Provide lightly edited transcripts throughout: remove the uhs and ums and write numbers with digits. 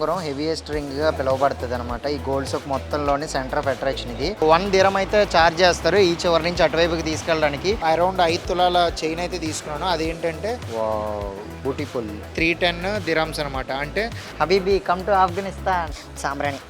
ఉంగరం heaviest ring గా పిలువబడుతుంది అనమాట. ఈ గోల్డ్ సోక్ మొత్తంలోని సెంటర్ ఆఫ్ అట్రాక్షన్ ఇది. 1 dirham అయితే ఛార్జ్ చేస్తారు ఈ చివరి నుంచి అటువైపుకి తీసుకెళ్ళడానికి. అరౌండ్ 5 తులాల చైన్ అయితే తీసుకున్నాను. అదేంటంటే బ్యూటిఫుల్ 310 dirhams అనమాట. అంటే హబీబీ కమ్ టు ఆఫ్ఘనిస్తాన్. సాంబ్రాణి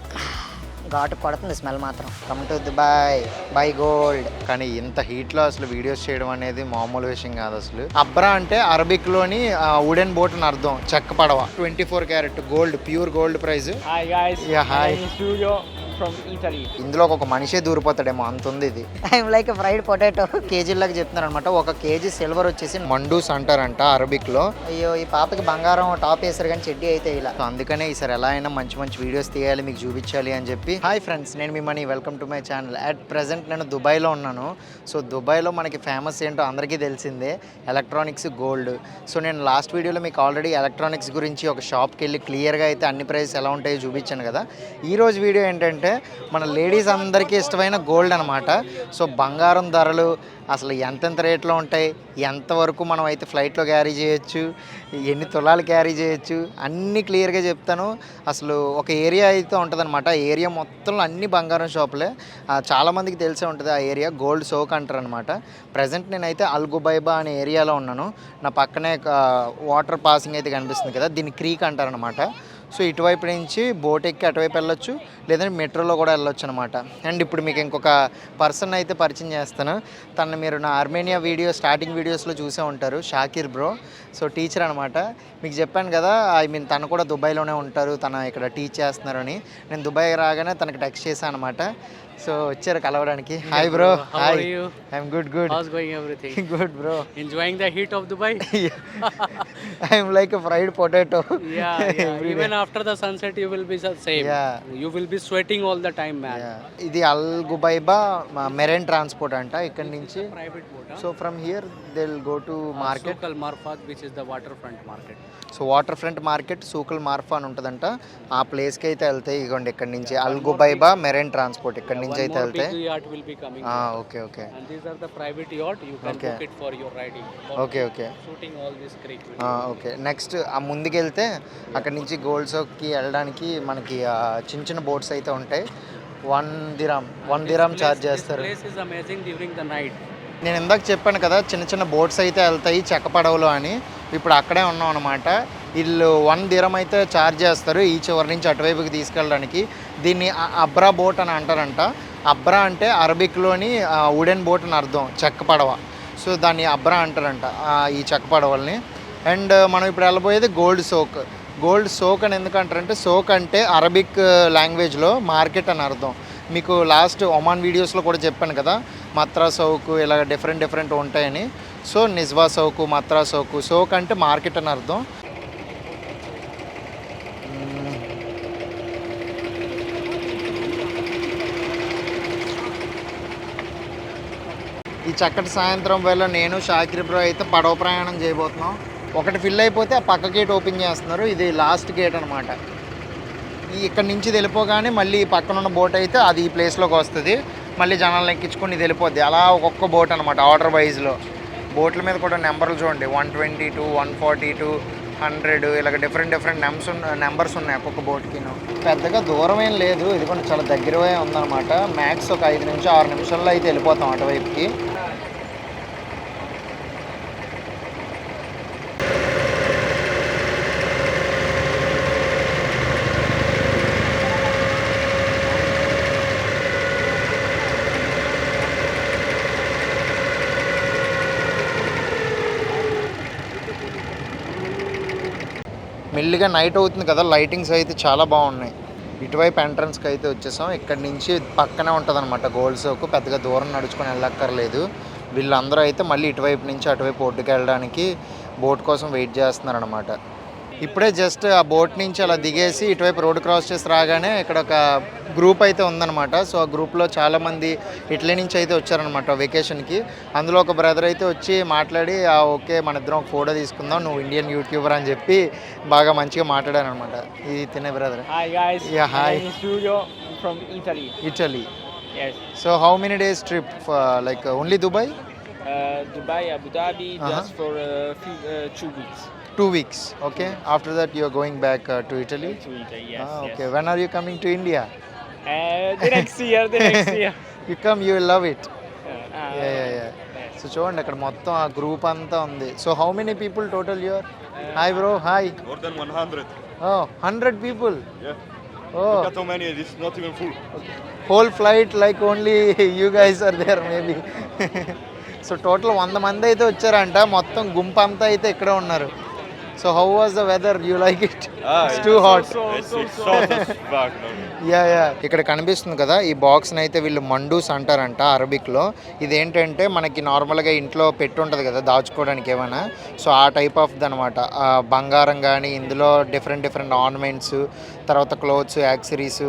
ఘాటు కొడుతుంది స్మెల్ మాత్రం. Come to Dubai buy gold. కానీ ఇంత హీట్లో అసలు వీడియోస్ చేయడం అనేది మామూలు విషయం కాదు అసలు. అబ్రా అంటే అరబిక్ లోని వుడెన్ బోట్ అని అర్థం, చెక్క పడవ. 24 carat gold, pure gold price. Hi guys, hi. from Italy. ఇందులో ఒక మనిషే దూరిపోతాడేమో అంత ఉంది ఇది. I'm like fried potato. కేజీలాగా చెప్తున్నారు అనమాట. 1 kg సిల్వర్ వచ్చేసి మండూస్ అంటారంట అరబిక్ లో. అయ్యో ఈ పాపకి బంగారం టాప్ వేసారు కానీ చెడ్డీ అయితే ఇలా. సో అందుకనే ఈసారి ఎలా అయినా మంచి మంచి వీడియోస్ తీయాలి, మీకు చూపించాలి అని చెప్పి. హాయ్ ఫ్రెండ్స్, నేను మీ Mani, welcome to my channel. At present నేను దుబాయ్లో ఉన్నాను. సో దుబాయ్లో మనకి ఫేమస్ ఏంటో అందరికీ తెలిసిందే, ఎలక్ట్రానిక్స్, గోల్డ్. సో నేను లాస్ట్ వీడియోలో మీకు ఆల్రెడీ ఎలక్ట్రానిక్స్ గురించి ఒక షాప్కి వెళ్ళి క్లియర్గా అయితే అన్ని ప్రైస్ ఎలా ఉంటాయో చూపించాను కదా. ఈరోజు వీడియో ఏంటంటే మన లేడీస్ అందరికీ ఇష్టమైన గోల్డ్ అనమాట. సో బంగారం ధరలు అసలు ఎంతెంత రేట్లో ఉంటాయి, ఎంతవరకు మనం అయితే ఫ్లైట్లో క్యారీ చేయొచ్చు, ఎన్ని తులాలు క్యారీ చేయొచ్చు అన్నీ క్లియర్గా చెప్తాను. అసలు ఒక ఏరియా అయితే ఉంటుందన్నమాట. ఆ ఏరియా మొత్తంలో అన్ని బంగారం షాపులే. చాలామందికి తెలిసే ఉంటుంది ఆ ఏరియా, గోల్డ్ సోక్ అంటారు అనమాట. ప్రజెంట్ నేనైతే అల్ గుబైబా అనే ఏరియాలో ఉన్నాను. నా పక్కనే వాటర్ పాసింగ్ అయితే కనిపిస్తుంది కదా, దీన్ని క్రీక్ అంటారనమాట. సో ఇటువైపు నుంచి బోట్ ఎక్కి అటువైపు వెళ్ళొచ్చు, లేదంటే మెట్రోలో కూడా వెళ్ళొచ్చు అనమాట. అండ్ ఇప్పుడు మీకు ఇంకొక పర్సన్ అయితే పరిచయం చేస్తాను. తను మీరు నా ఆర్మేనియా స్టార్టింగ్ వీడియోస్లో చూసే ఉంటారు, షాకిర్ బ్రో. సో టీచర్ అనమాట. మీకు చెప్పాను కదా, తను కూడా దుబాయ్లోనే ఉంటారు, తను ఇక్కడ టీచ్ చేస్తున్నారని. నేను దుబాయ్ రాగానే తనకి టెక్స్ట్ చేశాను అనమాట. సో వచ్చారు కలవడానికి. Hi bro. Hi. I'm good. How's going everything? Good bro. Enjoying the heat of Dubai? I'm like fried potato. Yeah. Even after the sunset, you will be the same. Yeah. You will be sweating all the time, man. ఇది అల్ గుబైబా marine transport అంట ఇక్కడ నుంచి. Private boat. So from here they will go to market. Sukal Marfat, which is the waterfront market. So waterfront market Souq al Marfa అని ఉంటుందంట. ఆ ప్లేస్కి అయితే వెళ్తాయి. ఇగోండి ఇక్కడ నుంచి అల్ గుబైబా మెరైన్ ట్రాన్స్పోర్ట్ ఇక్కడ నుంచి అయితే వెళ్తాయి. Big yacht will be coming. Okay okay. And these are the private yacht. You can Okay. book it for your riding. Okay okay. Shooting all this creek. Okay. Next ఆ ముందుకు వెళ్తే అక్కడ నుంచి gold సోక్కి వెళ్ళడానికి మనకి చిన్న చిన్న బోట్స్ అయితే ఉంటాయి. 1 dirham ఛార్జ్ చేస్తారు. This place is amazing during the night. నేను ఇందాక చెప్పాను కదా, చిన్న చిన్న బోట్స్ అయితే వెళ్తాయి చెక్క పడవలో అని. ఇప్పుడు అక్కడే ఉన్నాం అనమాట. వీళ్ళు 1 dirham అయితే ఛార్జ్ చేస్తారు ఈ చివరి నుంచి అటువైపుకి తీసుకెళ్ళడానికి. దీన్ని అబ్రా బోట్ అని అంటారంట. అబ్రా అంటే అరబిక్లోని వుడెన్ బోట్ అని అర్థం, చెక్క పడవ. సో దాన్ని అబ్రా అంటారంట ఈ చెక్క పడవల్ని. అండ్ మనం ఇప్పుడు వెళ్ళబోయేది గోల్డ్ సోక్ అని ఎందుకంటారంటే, సోక్ అంటే అరబిక్ లాంగ్వేజ్లో మార్కెట్ అని అర్థం. మీకు లాస్ట్ ఒమాన్ వీడియోస్లో కూడా చెప్పాను కదా, మత్రా సౌకు ఇలా డిఫరెంట్ ఉంటాయని. So Nizwa souk, Mutrah souk. Souk అంటే మార్కెట్ అని అర్థం. ఈ చక్కటి సాయంత్రం వేళ నేను షాకిర్ బ్రో అయితే పడవ ప్రయాణం చేయబోతున్నాం. ఒకటి ఫిల్ అయిపోతే ఆ పక్క గేట్ ఓపెన్ చేస్తున్నారు. ఇది లాస్ట్ గేట్ అనమాట. ఇక్కడ నుంచి వెళ్ళిపోగానే మళ్ళీ పక్కన ఉన్న బోట్ అయితే అది ఈ ప్లేస్లోకి వస్తుంది. మళ్ళీ జనాలను ఎక్కించుకొని ఇది వెళ్ళిపోద్ది. అలా ఒక్కొక్క బోట్ అనమాట ఆర్డర్ వైజ్లో. బోట్ల మీద కూడా నెంబర్లు చూడండి, 122, 142, 100 ఇలాగ డిఫరెంట్ నెంబర్స్ ఉన్నాయి ఒక్కొక్క బోట్కి. పెద్దగా దూరం ఏం లేదు, ఇది కూడా చాలా దగ్గరగా ఉందన్నమాట. మ్యాక్స్ ఒక 5 నుంచి 6 నిమిషాల్లో అయితే వెళ్ళిపోతాం అటువైపుకి. మెల్లిగా నైట్ అవుతుంది కదా, లైటింగ్స్ అయితే చాలా బాగున్నాయి. ఇటువైపు ఎంట్రన్స్కి అయితే వచ్చేసాం. ఇక్కడ నుంచి పక్కనే ఉంటుంది అనమాట గోల్డ్ సోక్. పెద్దగా దూరం నడుచుకొని వెళ్ళక్కర్లేదు. వీళ్ళందరూ అయితే మళ్ళీ ఇటువైపు నుంచి అటువైపు ఒడ్డుకు వెళ్ళడానికి బోట్ కోసం వెయిట్ చేస్తున్నారనమాట. ఇప్పుడే జస్ట్ ఆ బోట్ నుంచి అలా దిగేసి ఇటువైపు రోడ్ క్రాస్ చేసి రాగానే ఇక్కడ ఒక గ్రూప్ అయితే ఉందన్నమాట. సో ఆ గ్రూప్లో చాలామంది ఇటలీ నుంచి అయితే వచ్చారనమాట వెకేషన్కి. అందులో ఒక బ్రదర్ అయితే వచ్చి మాట్లాడి, ఓకే మన ఇద్దరం ఒక ఫోటో తీసుకుందాం, నువ్వు ఇండియన్ యూట్యూబర్ అని చెప్పి బాగా మంచిగా మాట్లాడాను అనమాట. ఇది తినే brother. Hi guys. Yeah, hi. My name is Giulio from Italy. Italy. Yes. So how many days trip? Like only Dubai? Dubai, Abu Dhabi, just for 2 weeks. 2 weeks. Okay. After that, you are going back to Italy. To Italy, yes. Ah, yes. okay. When are you coming to India? The next year, the next year. You come, you will love it. Uh, Yeah. So చూడండి అక్కడ మొత్తం ఆ group అంతా ఉంది. So how many people total you are? Hi bro, hi. More than 100. Oh 100 people. Yeah. Oh Look at how many. It's not even full. Whole flight like only you guys are there maybe. So total 100 మంది అయితే వచ్చారంట, మొత్తం గుంపు అంతా అయితే ఇక్కడ ఉన్నారు. So how was the weather? You like it? It's too hot. It's so back now. Yeah ఇక్కడ కనిపిస్తుంది కదా, ఈ బాక్స్ని అయితే వీళ్ళు మండూస్ అంటారంట అరబిక్లో. ఇదేంటంటే మనకి నార్మల్గా ఇంట్లో పెట్టి ఉంటుంది కదా దాచుకోవడానికి ఏమైనా, సో ఆ టైప్ ఆఫ్ అనమాట. బంగారం కానీ ఇందులో డిఫరెంట్ ఆర్నమెంట్స్, తర్వాత clothes, accessories,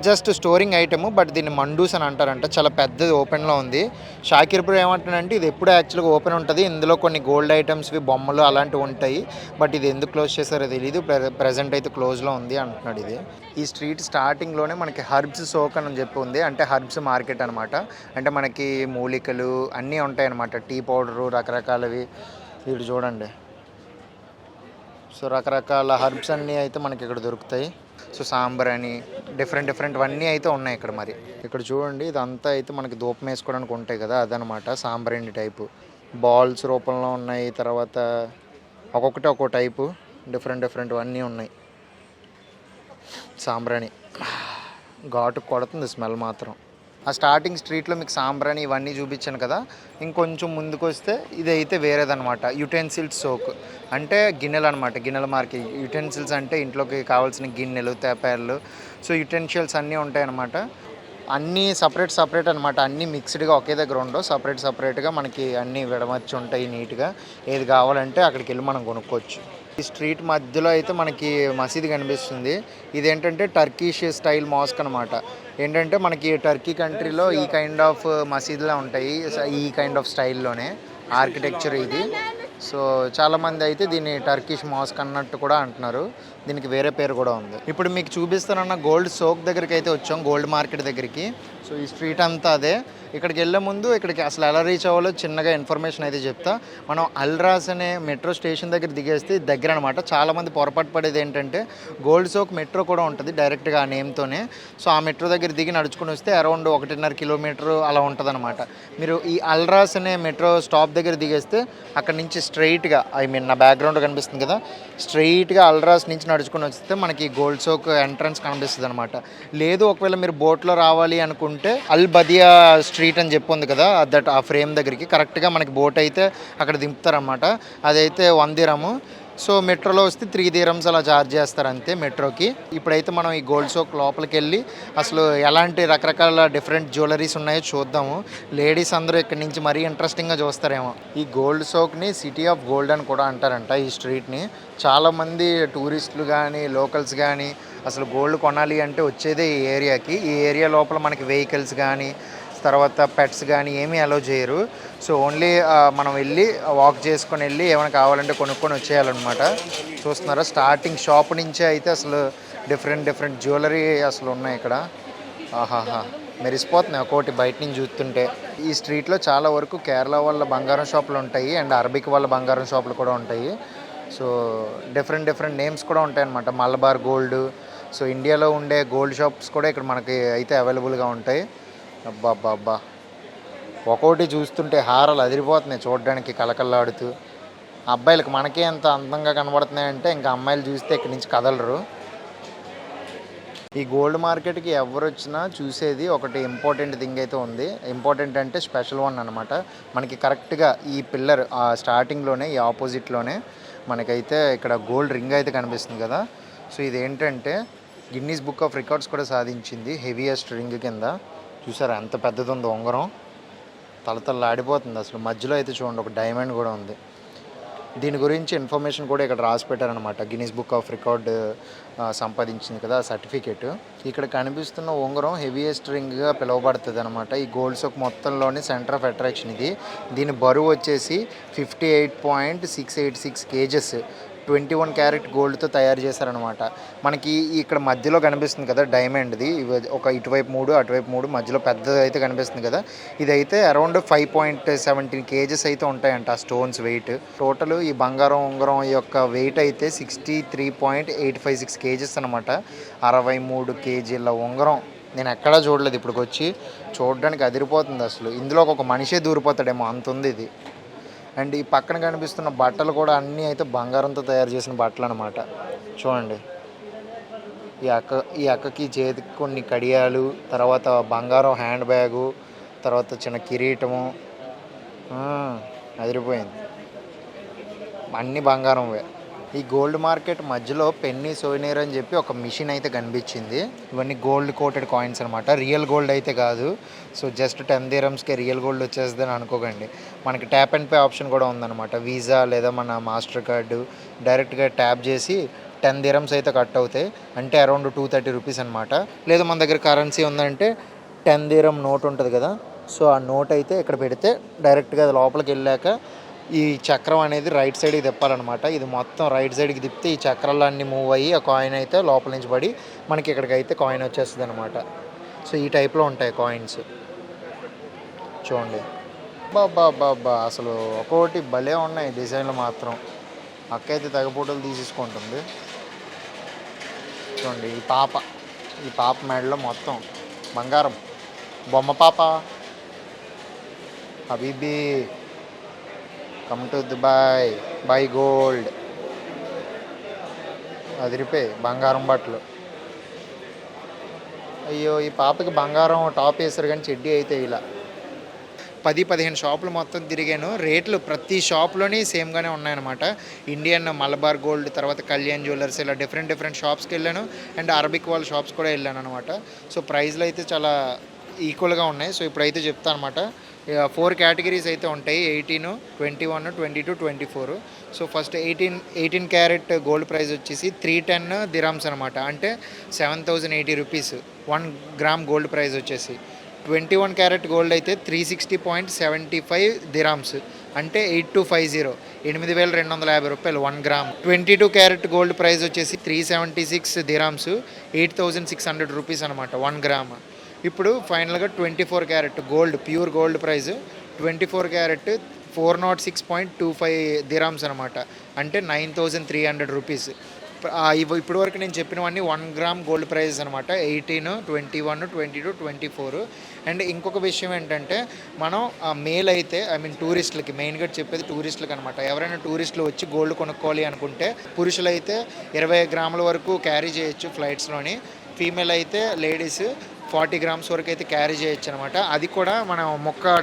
just storing item. But దీన్ని మండూస్ అని అంటారంట. చాలా పెద్దది, ఓపెన్లో ఉంది. షాకిర్ బ్రో ఏమంటాడంటే ఇది ఎప్పుడూ యాక్చువల్గా ఓపెన్ ఉంటుంది, ఇందులో కొన్ని గోల్డ్ ఐటమ్స్వి, బొమ్మలు అలాంటివి ఉంటాయి, బట్ ఇది ఎందుకు క్లోజ్ చేశారో తెలియదు, ప్రజెంట్ అయితే క్లోజ్లో ఉంది అంటున్నాడు. ఇది ఈ స్ట్రీట్ స్టార్టింగ్లోనే మనకి హర్బ్స్ సోక్ అని చెప్పి ఉంది, అంటే హర్బ్స్ మార్కెట్ అనమాట. అంటే మనకి మూలికలు అన్నీ ఉంటాయి అనమాట, టీ పౌడరు రకరకాలవి. వీడు చూడండి, సో రకరకాల హర్బ్స్ అన్నీ అయితే మనకి ఇక్కడ దొరుకుతాయి. సో సాంబార్ అని డిఫరెంట్ అన్నీ అయితే ఉన్నాయి ఇక్కడ. మరి ఇక్కడ చూడండి, ఇదంతా అయితే మనకి దూపం వేసుకోవడానికి ఉంటాయి కదా, అదనమాట సాంబారండి టైపు. బాల్స్ రూపంలో ఉన్నాయి, తర్వాత ఒక్కొక్కటి ఒక్కో టైపు డిఫరెంట్ అన్నీ ఉన్నాయి. సాంబ్రాణి ఘాటు కొడుతుంది స్మెల్ మాత్రం. ఆ స్టార్టింగ్ స్ట్రీట్లో మీకు సాంబ్రాణి ఇవన్నీ చూపించాను కదా, ఇంకొంచెం ముందుకు వస్తే ఇది అయితే వేరేదనమాట. యుటెన్సిల్స్ సోక్ అంటే గిన్నెలు అనమాట. గిన్నెల మార్కెట్. యుటెన్సిల్స్ అంటే ఇంట్లోకి కావాల్సిన గిన్నెలు, తేపాయలు, సో యుటెన్షియల్స్ అన్నీ ఉంటాయి అన్నమాట. అన్నీ సపరేట్ అనమాట. అన్నీ మిక్స్డ్గా ఒకే దగ్గర ఉండవు, సపరేట్గా మనకి అన్నీ విడమర్చి ఉంటాయి నీట్గా. ఏది కావాలంటే అక్కడికి వెళ్ళి మనం కొనుక్కోవచ్చు. ఈ స్ట్రీట్ మధ్యలో అయితే మనకి మసీదు కనిపిస్తుంది. ఇదేంటంటే టర్కిష్ స్టైల్ మాస్క్ అనమాట. ఏంటంటే మనకి టర్కీ కంట్రీలో ఈ కైండ్ ఆఫ్ మసీదులా ఉంటాయి, ఈ కైండ్ ఆఫ్ స్టైల్లోనే ఆర్కిటెక్చర్ ఇది. సో చాలామంది అయితే దీన్ని టర్కిష్ మాస్క్ అన్నట్టు కూడా అంటున్నారు. దీనికి వేరే పేరు కూడా ఉంది. ఇప్పుడు మీకు చూపిస్తానన్న గోల్డ్ సోక్ దగ్గరికి అయితే వచ్చాం, గోల్డ్ మార్కెట్ దగ్గరికి. సో ఈ స్ట్రీట్ అంతా అదే. ఇక్కడికి వెళ్ళే ముందు ఇక్కడికి అసలు ఎలా రీచ్ అవ్వాలో చిన్నగా ఇన్ఫర్మేషన్ అయితే చెప్తా. మనం అల్రాస్ అనే మెట్రో స్టేషన్ దగ్గర దిగేస్తే దగ్గర అనమాట. చాలామంది పొరపాటు పడేది ఏంటంటే గోల్డ్ సోక్ మెట్రో కూడా ఉంటుంది డైరెక్ట్గా ఆ నేమ్తోనే. సో ఆ మెట్రో దగ్గర దిగి నడుచుకుని వస్తే అరౌండ్ 1.5 కిలోమీటర్ అలా ఉంటుంది అనమాట. మీరు ఈ అల్రాస్ అనే మెట్రో స్టాప్ దగ్గర దిగేస్తే అక్కడ నుంచి స్ట్రైట్గా, నా బ్యాక్గ్రౌండ్ కనిపిస్తుంది కదా, స్ట్రైట్గా అల్రాస్ నుంచి నడుచుకుని వస్తే మనకి గోల్డ్ సోక్ ఎంట్రన్స్ కనిపిస్తుంది అనమాట. లేదు ఒకవేళ మీరు బోట్లో రావాలి అనుకుంటే అల్ బదియా స్ట్రీట్ అని చెప్పి ఉంది కదా, ఆ ఫ్రేమ్ దగ్గరికి కరెక్ట్గా మనకి బోట్ అయితే అక్కడ దింపుతారనమాట. అదైతే 1 దిరము. సో మెట్రోలో వస్తే 3 dirhams అలా ఛార్జ్ చేస్తారు అంతే మెట్రోకి. ఇప్పుడైతే మనం ఈ గోల్డ్ సోక్ లోపలికి వెళ్ళి అసలు ఎలాంటి రకరకాల డిఫరెంట్ జ్యువెలరీస్ ఉన్నాయో చూద్దాము. లేడీస్ అందరూ ఇక్కడ నుంచి మరీ ఇంట్రెస్టింగ్గా చూస్తారేమో. ఈ గోల్డ్ సోక్ని సిటీ ఆఫ్ గోల్డ్ అని కూడా అంటారంట ఈ స్ట్రీట్ని. చాలామంది టూరిస్టులు కానీ లోకల్స్ కానీ అసలు గోల్డ్ కొనాలి అంటే వచ్చేదే ఈ ఏరియాకి. ఈ ఏరియా లోపల మనకి వెహికల్స్ కానీ తర్వాత పెట్స్ కానీ ఏమీ అలౌ చేయరు. సో ఓన్లీ మనం వెళ్ళి వాక్ చేసుకొని వెళ్ళి ఏమైనా కావాలంటే కొనుక్కొని వచ్చేయాలన్నమాట. చూస్తున్నారా, స్టార్టింగ్ షాప్ నుంచే అయితే అసలు డిఫరెంట్ జ్యువెలరీ అసలు ఉన్నాయి ఇక్కడ. ఆహాహా, మెరిసిపోతున్నాయి ఒక్కోటి బయట నుంచి చూస్తుంటే. ఈ స్ట్రీట్లో చాలా వరకు కేరళ వాళ్ళ బంగారం షాపులు ఉంటాయి అండ్ అరబిక్ వాళ్ళ బంగారం షాపులు కూడా ఉంటాయి. సో డిఫరెంట్ నేమ్స్ కూడా ఉంటాయి అన్నమాట. మలబార్ గోల్డ్. సో ఇండియాలో ఉండే గోల్డ్ షాప్స్ కూడా ఇక్కడ మనకి అయితే అవైలబుల్గా ఉంటాయి. అబ్బా ఒక్కోటి చూస్తుంటే హారాలు అదిరిపోతున్నాయి చూడడానికి కలకల్లాడుతూ. అబ్బాయిలకు మనకే ఎంత అందంగా కనబడుతున్నాయంటే ఇంకా అమ్మాయిలు చూస్తే ఇక్కడి నుంచి కదలరు. ఈ గోల్డ్ మార్కెట్కి ఎవరు వచ్చినా చూసేది ఒకటి ఇంపార్టెంట్ థింగ్ అయితే ఉంది. ఇంపార్టెంట్ అంటే స్పెషల్ వన్ అనమాట. మనకి కరెక్ట్గా ఈ పిల్లర్ స్టార్టింగ్లోనే ఈ ఆపోజిట్లోనే మనకైతే ఇక్కడ గోల్డ్ రింగ్ అయితే కనిపిస్తుంది కదా. సో ఇదేంటంటే గిన్నీస్ బుక్ ఆఫ్ రికార్డ్స్ కూడా సాధించింది హెవీయెస్ట్ రింగ్ కింద. చూసారా ఎంత పెద్దది ఉందో ఉంగరం, తలతల్లాడిపోతుంది అసలు. మధ్యలో అయితే చూడండి ఒక డైమండ్ కూడా ఉంది. దీని గురించి ఇన్ఫర్మేషన్ కూడా ఇక్కడ రాసి పెట్టారనమాట. గిన్నీస్ బుక్ ఆఫ్ రికార్డ్ సంపాదించింది కదా సర్టిఫికేట్. ఇక్కడ కనిపిస్తున్న ఉంగరం హెవీయెస్ట్ రింగ్గా పిలువబడుతుంది అనమాట. ఈ గోల్డ్ సోక్ మొత్తంలోని సెంటర్ ఆఫ్ అట్రాక్షన్ ఇది. దీని బరువు వచ్చేసి 58.686 kgs. 21 క్యారెట్ గోల్డ్తో తయారు చేశారనమాట. మనకి ఇక్కడ మధ్యలో కనిపిస్తుంది కదా డైమండ్ది, ఒక ఇటువైపు 3 అటువైపు 3 మధ్యలో పెద్దది అయితే కనిపిస్తుంది కదా, ఇదైతే అరౌండ్ 5.17 కేజెస్ అయితే ఉంటాయంట ఆ స్టోన్స్ వెయిట్. టోటల్ ఈ బంగారం ఉంగరం యొక్క వెయిట్ అయితే 63.856 కేజెస్ అనమాట. 63 కేజీల ఉంగరం నేను ఎక్కడా చూడలేదు ఇప్పటికి వచ్చి. చూడడానికి అదిరిపోతుంది అసలు. ఇందులో ఒక మనిషే దూరిపోతాడేమో అంత ఉంది ఇది. అండ్ ఈ పక్కన కనిపిస్తున్న బట్టలు కూడా అన్నీ అయితే బంగారంతో తయారు చేసిన బట్టలు అనమాట. చూడండి, ఈ అక్కకి చేతికి కొన్ని కడియాలు, తర్వాత బంగారం హ్యాండ్ బ్యాగు, తర్వాత చిన్న కిరీటము, అదిరిపోయింది. అన్నీ బంగారంవే. ఈ గోల్డ్ మార్కెట్ మధ్యలో పెన్నీ సోవెనీర్ అని చెప్పి ఒక మిషన్ అయితే కనిపించింది. ఇవన్నీ గోల్డ్ కోటెడ్ కాయిన్స్ అనమాట, రియల్ గోల్డ్ అయితే కాదు. సో జస్ట్ 10 dirhamsకే రియల్ గోల్డ్ వచ్చేస్తుందని అనుకోకండి. మనకి ట్యాప్ అండ్ పే ఆప్షన్ కూడా ఉందన్నమాట. వీసా లేదా మన మాస్టర్ కార్డు డైరెక్ట్గా ట్యాప్ చేసి 10 dirhams అయితే కట్ అవుతాయి, అంటే అరౌండ్ 230 రూపీస్ అనమాట. లేదా మన దగ్గర కరెన్సీ ఉందంటే 10 dirham నోట్ ఉంటుంది కదా, సో ఆ నోట్ అయితే ఇక్కడ పెడితే డైరెక్ట్గా అది లోపలికి వెళ్ళాక ఈ చక్రం అనేది రైట్ సైడ్కి తిప్పాలన్నమాట. ఇది మొత్తం రైట్ సైడ్కి తిప్పితే ఈ చక్రాలన్నీ మూవ్ అయ్యి ఆ కాయిన్ అయితే లోపల నుంచి పడి మనకి ఇక్కడికి అయితే కాయిన్ వచ్చేస్తుంది అనమాట. సో ఈ టైప్లో ఉంటాయి కాయిన్స్. చూడండి, బాబా అసలు ఒక్కొక్కటి భలే ఉన్నాయి డిజైన్లు మాత్రం. అక్క అయితే తెగ ఫోటోలు తీసేసుకుంటుంది. చూడండి, ఈ పాప మెడలో మొత్తం బంగారం బొమ్మ పాప. హబీబీ come to Dubai, buy gold. అదిరిపోయి బంగారం బట్టలు. అయ్యో, ఈ పాపకి బంగారం టాప్ వేసారు కానీ చెడ్డీ అయితే ఇలా. 10-15 షాపులు మొత్తం తిరిగాను. రేట్లు ప్రతి షాప్లోని సేమ్గానే ఉన్నాయన్నమాట. ఇండియన్ మలబార్ గోల్డ్, తర్వాత కళ్యాణ్ జ్యువెలర్స్, ఇలా డిఫరెంట్ షాప్స్కి వెళ్ళాను. అండ్ అరబిక్ వాళ్ళ షాప్స్ కూడా వెళ్ళాను అనమాట. సో ప్రైస్లు అయితే చాలా ఈక్వల్గా ఉన్నాయి. సో ఇప్పుడైతే చెప్తాను అనమాట. 4 కేటగిరీస్ అయితే ఉంటాయి, 18, 21, 22, 24. So first 18 carat gold price వచ్చేసి 310 dirhams అనమాట, అంటే 7080 రూపీస్ 1 గ్రామ్ గోల్డ్ ప్రైస్ వచ్చేసి. 21 క్యారెట్ గోల్డ్ అయితే 360.75 dirhams, అంటే 8250 8250 రూపాయలు 1 గ్రామ్. 22 క్యారెట్ గోల్డ్ ప్రైస్ వచ్చేసి 376 dirhams 8600 రూపీస్ అనమాట 1 గ్రామ్. ఇప్పుడు ఫైనల్గా 24 carat gold, pure gold price 24 carrot 406.25 dirhams అనమాట, అంటే 9300 రూపీస్. ఇప్పటి వరకు నేను చెప్పినవన్నీ 1 గ్రామ్ గోల్డ్ ప్రైజెస్ అనమాట. 18, 21, 22, 24. అండ్ ఇంకొక విషయం ఏంటంటే, మనం మేల్ అయితే టూరిస్టులకి, మెయిన్గా చెప్పేది టూరిస్టులకి అనమాట. ఎవరైనా టూరిస్టులు వచ్చి గోల్డ్ కొనుక్కోవాలి అనుకుంటే పురుషులు అయితే 20 గ్రాముల వరకు క్యారీ చేయొచ్చు ఫ్లైట్స్లోని. ఫీమేల్ అయితే లేడీస్ 40 గ్రామ్స్ వరకు అయితే క్యారీ చేయొచ్చు అనమాట. అది కూడా మనం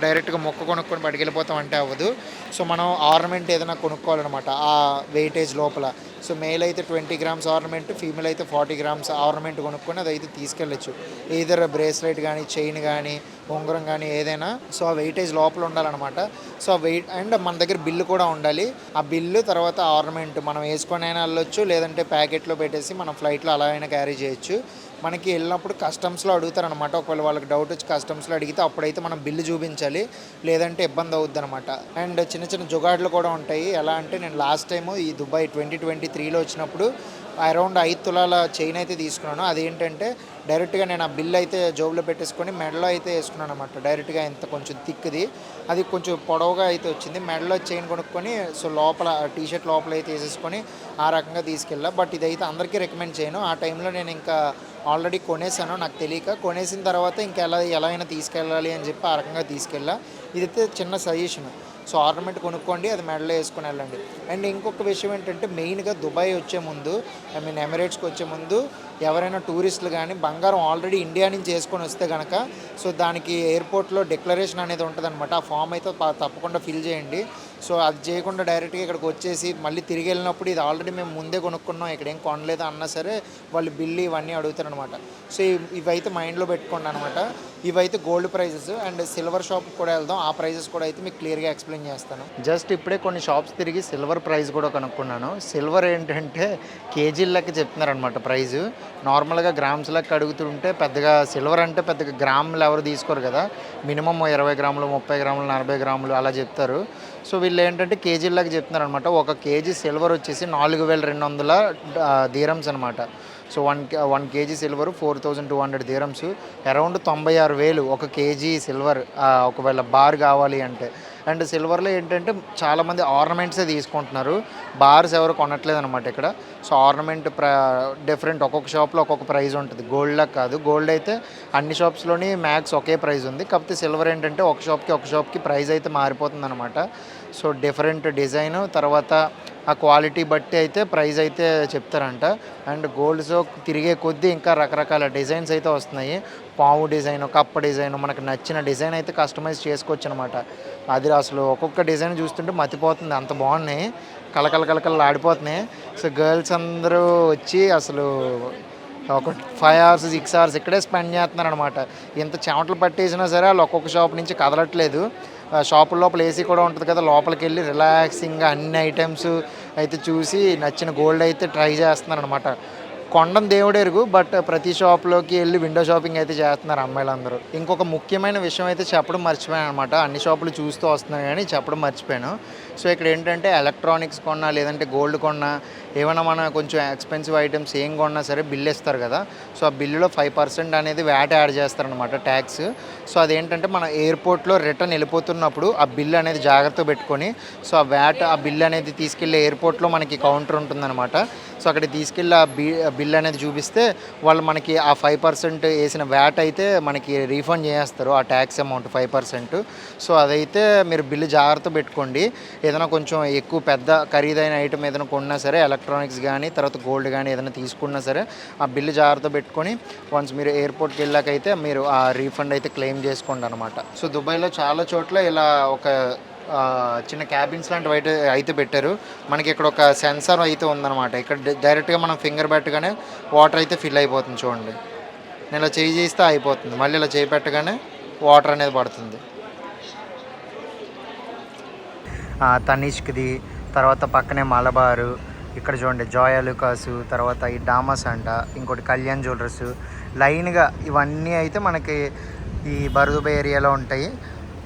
డైరెక్ట్గా మొక్క కొనుక్కొని పట్టుకెళ్ళిపోతాం అంటే అవ్వదు. సో మనం ఆర్నమెంట్ ఏదైనా కొనుక్కోవాలన్నమాట ఆ వెయిటేజ్ లోపల. సో మేల్ అయితే 20 గ్రామ్స్ ఆర్నమెంట్, ఫీమేల్ అయితే 40 గ్రామ్స్ ఆర్నమెంట్ కొనుక్కొని అది అయితే తీసుకెళ్ళచ్చు. ఈధర్ బ్రేస్లెట్ కానీ, చైన్ కానీ, ఉంగరం కానీ ఏదైనా. సో ఆ వెయిటేజ్ లోపల ఉండాలన్నమాట. సో ఆ వెయిట్ అండ్ మన దగ్గర బిల్లు కూడా ఉండాలి. ఆ బిల్లు తర్వాత ఆర్నమెంట్ మనం వేసుకొని అయినా వెళ్ళొచ్చు, లేదంటే ప్యాకెట్లో పెట్టేసి మనం ఫ్లైట్లో అలా అయినా క్యారీ చేయొచ్చు. మనకి వెళ్ళినప్పుడు కస్టమ్స్లో అడుగుతారనమాట. ఒకవేళ వాళ్ళకి డౌట్ వచ్చి కస్టమ్స్లో అడిగితే అప్పుడైతే మనం బిల్లు చూపించాలి, లేదంటే ఇబ్బంది అవుద్ది అనమాట. అండ్ చిన్న జుగాడ్లు కూడా ఉంటాయి. ఎలా అంటే, నేను లాస్ట్ టైము ఈ దుబాయ్ 2023లో వచ్చినప్పుడు అరౌండ్ 5 తులాల చైన్ అయితే తీసుకున్నాను. అదేంటంటే డైరెక్ట్గా నేను ఆ బిల్ అయితే జోబులో పెట్టేసుకొని మెడలో అయితే వేసుకున్నాను అనమాట. డైరెక్ట్గా ఇంత కొంచెం థిక్ది, అది కొంచెం పొడవుగా అయితే వచ్చింది. మెడలో చైన్ కొనుక్కొని సో లోపల టీషర్ట్ లోపల అయితే వేసేసుకొని ఆ రకంగా తీసుకెళ్ళా. బట్ ఇదైతే అందరికీ రికమెండ్ చేయను. ఆ టైంలో నేను ఇంకా ఆల్రెడీ కొనేసాను, నాకు తెలియక. కొనేసిన తర్వాత ఇంకా ఎలా అయినా తీసుకెళ్ళాలి అని చెప్పి ఆ రకంగా తీసుకెళ్ళా. ఇదైతే చిన్న సజెషన్. సో ఆర్నమెంట్ కొనుక్కోండి, అది మెడలో వేసుకొని వెళ్ళండి. అండ్ ఇంకొక విషయం ఏంటంటే, మెయిన్గా దుబాయ్ వచ్చే ముందు, ఎమిరేట్స్కి వచ్చే ముందు ఎవరైనా టూరిస్టులు కానీ బంగారం ఆల్రెడీ ఇండియా నుంచి వేసుకొని వస్తే కనుక, సో దానికి ఎయిర్పోర్ట్లో డిక్లరేషన్ అనేది ఉంటుందన్నమాట. ఆ ఫామ్ అయితే తప్పకుండా ఫిల్ చేయండి. సో అది చేయకుండా డైరెక్ట్గా ఇక్కడికి వచ్చేసి మళ్ళీ తిరిగి వెళ్ళినప్పుడు ఇది ఆల్రెడీ మేము ముందే కొనుక్కున్నాం, ఇక్కడ ఏం కొనలేదు అన్నా సరే వాళ్ళు బిల్లు ఇవన్నీ అడుగుతారనమాట. సో ఇవైతే మైండ్లో పెట్టుకోండి అనమాట. ఇవైతే గోల్డ్ ప్రైజెస్. అండ్ సిల్వర్ షాప్కి కూడా వెళ్దాం, ఆ ప్రైజెస్ కూడా అయితే మీకు క్లియర్గా ఎక్స్ప్లెయిన్ చేస్తాను. జస్ట్ ఇప్పుడే కొన్ని షాప్స్ తిరిగి సిల్వర్ ప్రైస్ కూడా కనుక్కున్నాను. సిల్వర్ ఏంటంటే కేజీల లెక్క చెప్తున్నారనమాట ప్రైజు. నార్మల్గా గ్రామ్స్ లెక్క అడుగుతుంటే పెద్దగా సిల్వర్ అంటే పెద్దగా గ్రాములు ఎవరు తీసుకోరు కదా, మినిమం 20 గ్రాములు, 30 గ్రాములు, 40 గ్రాములు అలా చెప్తారు. సో వీళ్ళు ఏంటంటే కేజీలాగా చెప్తున్నారు అనమాట. ఒక కేజీ సిల్వర్ వచ్చేసి 4200 దీరమ్స్ అనమాట. So 1 KG silver 4200 dirhams, around 96,000 ఒక కేజీ సిల్వర్ ఒకవేళ బార్ కావాలి అంటే. అండ్ సిల్వర్లో ఏంటంటే చాలామంది ఆర్నమెంట్సే తీసుకుంటున్నారు, బార్స్ ఎవరు కొనట్లేదు అనమాట ఇక్కడ. సో ఆర్నమెంట్ డిఫరెంట్, ఒక్కొక్క షాప్లో ఒక్కొక్క ప్రైస్ ఉంటుంది, గోల్డ్లా కాదు. గోల్డ్ అయితే అన్ని షాప్స్లోని మ్యాక్స్ ఒకే ప్రైస్ ఉంది, కాకపోతే సిల్వర్ ఏంటంటే ఒక షాప్కి ప్రైస్ అయితే మారిపోతుంది అనమాట. సో డిఫరెంట్ డిజైన్, తర్వాత ఆ క్వాలిటీ బట్టి అయితే ప్రైస్ అయితే చెప్తారంట. అండ్ గోల్డ్ సో తిరిగే కొద్దీ ఇంకా రకరకాల డిజైన్స్ అయితే వస్తున్నాయి. పాము డిజైన్, కప్ప డిజైన్, మనకు నచ్చిన డిజైన్ అయితే కస్టమైజ్ చేసుకోవచ్చు అనమాట. అది అసలు ఒక్కొక్క డిజైన్ చూస్తుంటే మతిపోతుంది, అంత బాగున్నాయి, కలకల ఆడిపోతున్నాయి. సో గర్ల్స్ అందరూ వచ్చి అసలు ఒక 5 hours 6 hours ఇక్కడే స్పెండ్ చేస్తున్నారు అనమాట. ఇంత చెమటలు పట్టేసినా సరే వాళ్ళు ఒక్కొక్క షాప్ నుంచి కదలట్లేదు. షాపుల లోపల ఏసీ కూడా ఉంటుంది కదా, లోపలికి వెళ్ళి రిలాక్సింగ్గా అన్ని ఐటమ్స్ అయితే చూసి నచ్చిన గోల్డ్ అయితే ట్రై చేస్తున్నారు అనమాట. కొండం దేవుడెరుగు, బట్ ప్రతి షాప్లోకి వెళ్ళి విండో షాపింగ్ అయితే చేస్తున్నారు అమ్మాయిలందరూ. ఇంకొక ముఖ్యమైన విషయం అయితే చెప్పడం మర్చిపోయాను అనమాట. అన్ని షాపులు చూస్తూ వస్తున్నాను కానీ చెప్పడం మర్చిపోయాను. సో ఇక్కడ ఏంటంటే ఎలక్ట్రానిక్స్ కొన్నా లేదంటే గోల్డ్ కొన్నా, ఏమైనా మన కొంచెం ఎక్స్పెన్సివ్ ఐటమ్స్ ఏం కొన్నా సరే బిల్ ఇస్తారు కదా. సో ఆ బిల్లులో 5% అనేది వ్యాట్ యాడ్ చేస్తారనమాట, ట్యాక్స్. సో అదేంటంటే మన ఎయిర్పోర్ట్లో రిటర్న్ వెళ్ళిపోతున్నప్పుడు ఆ బిల్ అనేది జాగ్రత్త పెట్టుకొని, సో ఆ బిల్ అనేది తీసుకెళ్ళి ఎయిర్పోర్ట్లో మనకి కౌంటర్ ఉంటుందన్నమాట. సో అక్కడ తీసుకెళ్ళి ఆ బిల్ అనేది చూపిస్తే వాళ్ళు మనకి ఆ 5% వేసిన వ్యాట్ అయితే మనకి రీఫండ్ చేస్తారు, ఆ ట్యాక్స్ అమౌంట్ 5%. సో అదైతే మీరు బిల్లు జాగ్రత్త పెట్టుకోండి. ఏదైనా కొంచెం ఎక్కువ పెద్ద ఖరీదైన ఐటమ్ ఏదైనా కొన్నా సరే, ఎలక్ట్రానిక్స్ కానీ తర్వాత గోల్డ్ కానీ ఏదైనా తీసుకున్నా సరే ఆ బిల్లు జాగ్రత్త పెట్టుకొని వన్స్ మీరు ఎయిర్పోర్ట్కి వెళ్ళాకైతే మీరు ఆ రీఫండ్ అయితే క్లెయిమ్ చేసుకోండి అనమాట. సో దుబాయ్లో చాలా చోట్ల ఇలా ఒక చిన్న క్యాబిన్స్ లాంటివి అయితే పెట్టారు. మనకి ఇక్కడ ఒక సెన్సార్ అయితే ఉందన్నమాట. ఇక్కడ డైరెక్ట్గా మనం ఫింగర్ పెట్టగానే వాటర్ అయితే ఫిల్ అయిపోతుంది. చూడండి, నేను ఇలా చేయి చేస్తే అయిపోతుంది, మళ్ళీ ఇలా చేయి పెట్టగానే వాటర్ అనేది పడుతుంది. తనిష్క్ది, తర్వాత పక్కనే మలబారు, ఇక్కడ చూడండి జాయ్ అలుకాసు, తర్వాత ఈ డామస్ అంట, ఇంకోటి కళ్యాణ్ జ్యువెలర్స్. లైన్గా ఇవన్నీ అయితే మనకి ఈ బర్దుబాయ్ ఏరియాలో ఉంటాయి.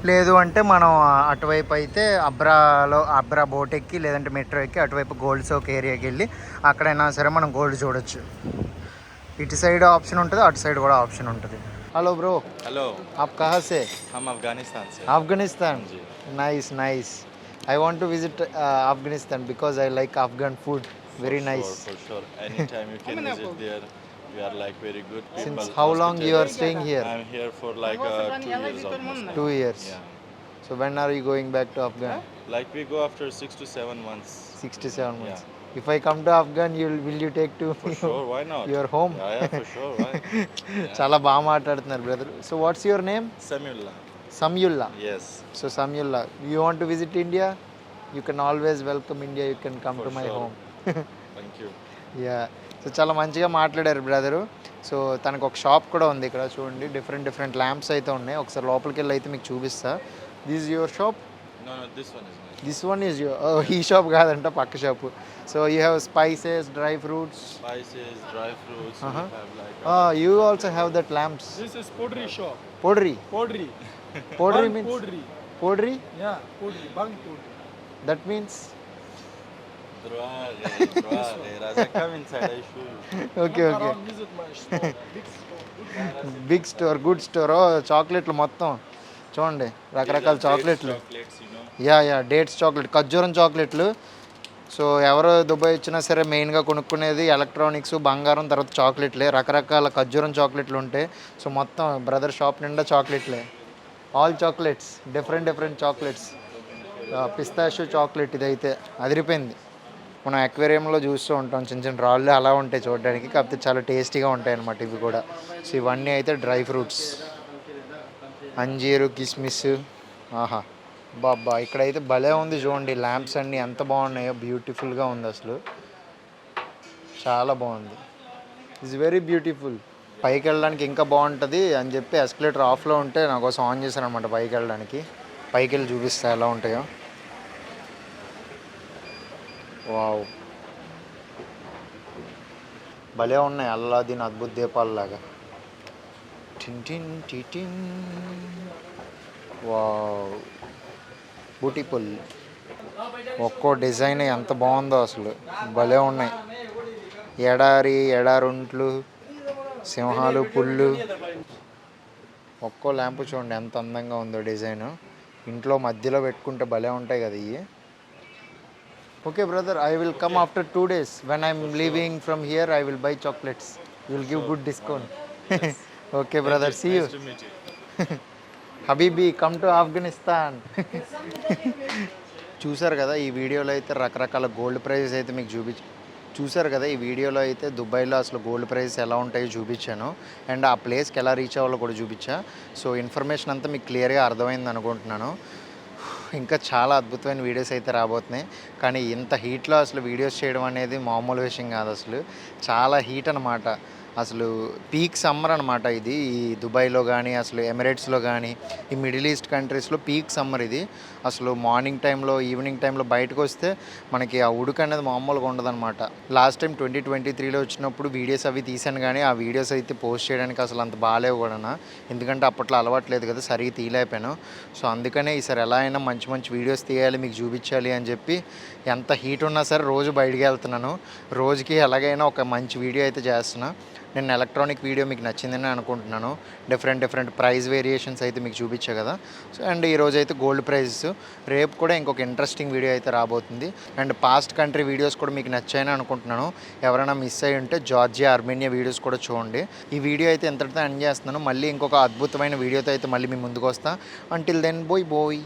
లేదు అంటే మనం అటువైపు అయితే అబ్రా బోట్ ఎక్కి లేదంటే మెట్రో ఎక్కి అటువైపు గోల్డ్ సోక్ ఏరియాకి వెళ్ళి అక్కడైనా సరే మనం గోల్డ్ చూడొచ్చు. ఇటు సైడ్ ఆప్షన్ ఉంటుంది, అటు సైడ్ కూడా ఆప్షన్ ఉంటుంది. Hello bro. Hello. आप कहाँ से? हम अफगानिस्तान से. Afghanistan. Nice. I want to visit Afghanistan because I like Afghan food. Very nice. For sure. Anytime you can visit there. We are like very good people. Since how long you are staying here? I'm here for like 2 years almost. 2 years. Yeah. So when are you going back to Afghan? Like we go after 6 to 7 months. 6 to 7 months. If I come to Afghan, will you take to For sure, why not? your home? Yeah, for sure, why? చాలా బాగా మాట్లాడుతున్నారు brother. So what's your name? Samyullah. Samyullah. Yes. So Samyullah, you want to visit India? You can always welcome India. You can come For to my sure. home. Thank you. Yeah. So చాలా మంచిగా మాట్లాడారు brother. So తనకు ఒక shop కూడా ఉంది ఇక్కడ, చూడండి different lamps అయితే ఉన్నాయి. ఒకసారి లోపలికి వెళ్ళి అయితే మీకు చూపిస్తా. This is your shop? No, this one is mine. This one is your. ఈ షాప్ కాదంట, పక్క shop. So you have spices, dry fruits. Spices, dry fruits. We Uh-huh. have like you also have that lamps. This is pottery shop. Pottery. Pottery. Pottery Bang means? pottery. Pottery? Yeah, pottery. Bang pottery. That means? Droire. Raja, come inside. I show you. Okay. Come around, visit my store. Big store. Good big store, good store. చాక్లెట్లు మొత్తం చూడండి, రకరకాల చాక్లెట్లు. Chocolates, you know. Yeah dates chocolate, ఖర్జూరం చాక్లెట్లు. So ఎవరు Dubai వచ్చినా సరే మెయిన్గా కొనుక్కునేది ఎలక్ట్రానిక్స్, బంగారం, తర్వాత చాక్లెట్లే. రకరకాల ఖర్జూరం చాక్లెట్లు ఉంటాయి. సో మొత్తం బ్రదర్ షాప్ నిండా చాక్లెట్లే, all chocolates, different chocolates. Pistachio chocolate ఇదైతే అదిరిపోయింది. మనం అక్వేరియంలో చూస్తూ ఉంటాం, చిన్న రాళ్ళు అలా ఉంటాయి చూడడానికి, కాకపోతే చాలా టేస్టీగా ఉంటాయి అన్నమాట ఇవి కూడా. సో ఇవన్నీ అయితే డ్రై ఫ్రూట్స్, అంజీరు, కిస్మిస్. ఆహా బాబా, ఇక్కడైతే భలే ఉంది చూడండి. ల్యాంప్స్ అన్నీ ఎంత బాగున్నాయో, బ్యూటిఫుల్గా ఉంది అసలు, చాలా బాగుంది. It's very beautiful. పైకి వెళ్ళడానికి ఇంకా బాగుంటుంది అని చెప్పి ఎస్కలేటర్ ఆఫ్లో ఉంటే నా కోసం ఆన్ చేశాను అనమాట పైకి వెళ్ళడానికి. పైకి వెళ్ళి చూపిస్తా ఎలా ఉంటాయో. వావ్, భలే ఉన్నాయి, అల్లాదీన్ అద్భుత దీపాలలాగా. Wow, beautiful. ఒక్కో డిజైన్ ఎంత బాగుందో అసలు, భలే ఉన్నాయి. ఎడారుంట్లు, సింహాలు, పుళ్ళు. ఒక్కో ల్యాంపు చూడండి ఎంత అందంగా ఉందో డిజైన్. ఇంట్లో మధ్యలో పెట్టుకుంటే భలే ఉంటాయి కదా ఇవి. Okay brother, I will come after 2 days. When I'm leaving from here I will buy chocolates. You will give good discount. Okay brother, see you. హబీబీ, కమ్ టు ఆఫ్ఘనిస్తాన్. చూసారు కదా ఈ వీడియోలో అయితే రకరకాల గోల్డ్ ప్రైజెస్ అయితే మీకు చూసారు కదా ఈ వీడియోలో అయితే దుబాయ్లో అసలు గోల్డ్ ప్రైజెస్ ఎలా ఉంటాయో చూపించాను. అండ్ ఆ ప్లేస్కి ఎలా రీచ్ అవ్వాలో కూడా చూపించా. సో ఇన్ఫర్మేషన్ అంతా మీకు క్లియర్గా అర్థమైంది అనుకుంటున్నాను. ఇంకా చాలా అద్భుతమైన వీడియోస్ అయితే రాబోతున్నాయి. కానీ ఇంత హీట్లో అసలు వీడియోస్ చేయడం అనేది మామూలు విషయం కాదు. అసలు చాలా హీట్ అనమాట. అసలు పీక్ సమ్మర్ అనమాట ఇది. ఈ దుబాయ్లో కానీ అసలు ఎమిరేట్స్లో కానీ ఈ మిడిల్ ఈస్ట్ కంట్రీస్లో పీక్ సమ్మర్ ఇది. అసలు మార్నింగ్ టైంలో ఈవినింగ్ టైంలో బయటకు వస్తే మనకి ఆ ఉడుకు అనేది మామూలుగా ఉండదన్నమాట. లాస్ట్ టైం 2023లో వచ్చినప్పుడు వీడియోస్ అవి తీసాను, కానీ ఆ వీడియోస్ అయితే పోస్ట్ చేయడానికి అసలు అంత బాగాలేవు కూడా. ఎందుకంటే అప్పట్లో అలవాట్లేదు కదా, సరిగ్గా తీయలేకపోయాను. సో అందుకనే ఈసారి ఎలా అయినా మంచి మంచి వీడియోస్ తీయాలి, మీకు చూపించాలి అని చెప్పి ఎంత హీట్ ఉన్నా సరే రోజు బయటికి వెళ్తున్నాను. రోజుకి ఎలాగైనా ఒక మంచి వీడియో అయితే చేస్తున్నా. నేను ఎలక్ట్రానిక్ వీడియో మీకు నచ్చిందని అనుకుంటున్నాను. డిఫరెంట్ ప్రైస్ వేరియేషన్స్ అయితే మీకు చూపించా కదా. సో అండ్ ఈరోజు అయితే గోల్డ్ ప్రైజెస్. రేపు కూడా ఇంకొక ఇంట్రెస్టింగ్ వీడియో అయితే రాబోతుంది. అండ్ పాస్ట్ కంట్రీ వీడియోస్ కూడా మీకు నచ్చాయని అనుకుంటున్నాను. ఎవరైనా మిస్ అయ్యి ఉంటే జార్జియా, ఆర్మేనియా వీడియోస్ కూడా చూడండి. ఈ వీడియో అయితే ఎంతటితో ఎండ్ చేస్తున్నాను. మళ్ళీ ఇంకొక అద్భుతమైన వీడియోతో అయితే మళ్ళీ మీ ముందుకు వస్తా. అంటిల్ దెన్ బోయ్.